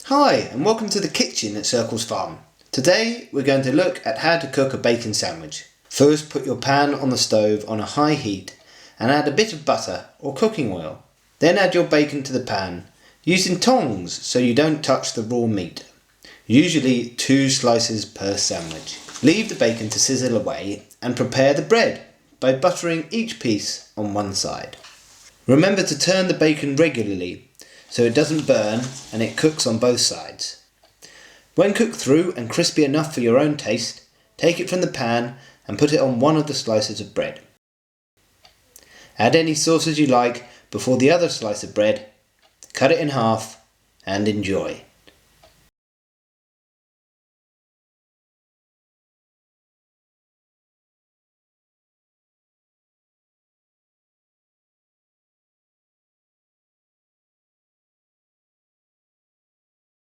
Hi and welcome to the kitchen at Circles Farm. Today we're going to look at how to cook a bacon sandwich. First, put your pan on the stove on a high heat and add a bit of butter or cooking oil. Then add your bacon to the pan, using tongs so you don't touch the raw meat. Usually 2 slices per sandwich. Leave the bacon to sizzle away and prepare the bread by buttering each piece on one side. Remember to turn the bacon regularly so it doesn't burn and it cooks on both sides. When cooked through and crispy enough for your own taste, take it from the pan and put it on one of the slices of bread. Add any sauces you like before the other slice of bread, cut it in half and enjoy.